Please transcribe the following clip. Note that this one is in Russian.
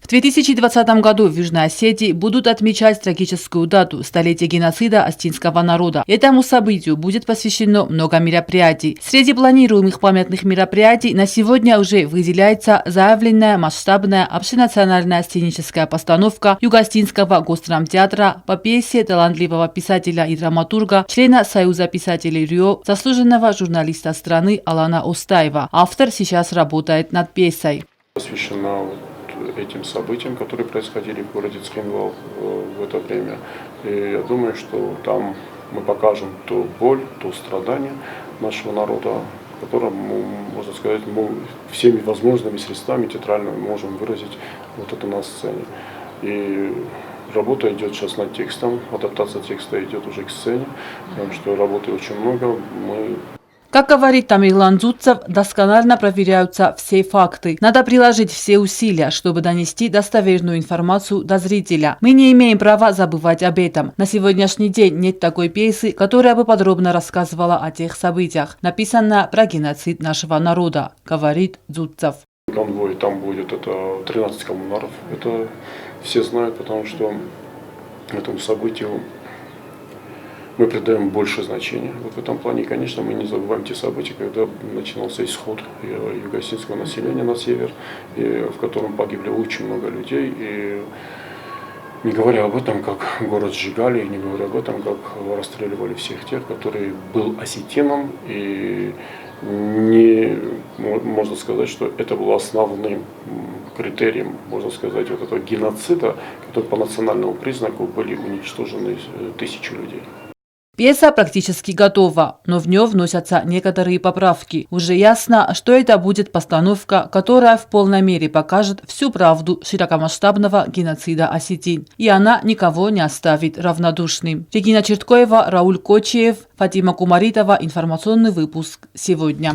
В 2020 году в Южной Осетии будут отмечать трагическую дату – столетие геноцида остинского народа. Этому событию будет посвящено много мероприятий. Среди планируемых памятных мероприятий на сегодня уже выделяется заявленная масштабная общенациональная сценическая постановка Юго-Остинского госдрамтеатра по пьесе талантливого писателя и драматурга, члена Союза писателей РИО, заслуженного журналиста страны Алана Остаева. Автор сейчас работает над пьесой. Посвящена этим событиям, которые происходили в городе Цхинвал в это время. И я думаю, что там мы покажем ту боль, то страдание нашего народа, которое, можно сказать, мы всеми возможными средствами театральными можем выразить вот это на сцене. И работа идет сейчас над текстом, адаптация текста идет уже к сцене, потому что работы очень много. Как говорит Тамерлан Дзутцев, досконально проверяются все факты. Надо приложить все усилия, чтобы донести достоверную информацию до зрителя. Мы не имеем права забывать об этом. На сегодняшний день нет такой пьесы, которая бы подробно рассказывала о тех событиях, написанная про геноцид нашего народа, говорит Дзутцев. Конвой там будет, это 13 коммунаров. Это все знают, потому что этому событию мы придаем больше значения. Вот в этом плане, конечно, мы не забываем те события, когда начинался исход юго-осетинского населения на север, в котором погибли очень много людей. И не говоря об этом, как город сжигали, не говоря об этом, как расстреливали всех тех, которые был осетином. И можно сказать, что это было основным критерием, можно сказать, вот этого геноцида, который по национальному признаку были уничтожены тысячи людей. Пьеса практически готова, но в нее вносятся некоторые поправки. Уже ясно, что это будет постановка, которая в полной мере покажет всю правду широкомасштабного геноцида осетин. И она никого не оставит равнодушным. Регина Черткоева, Рауль Кочиев, Фатима Кумаритова. Информационный выпуск сегодня.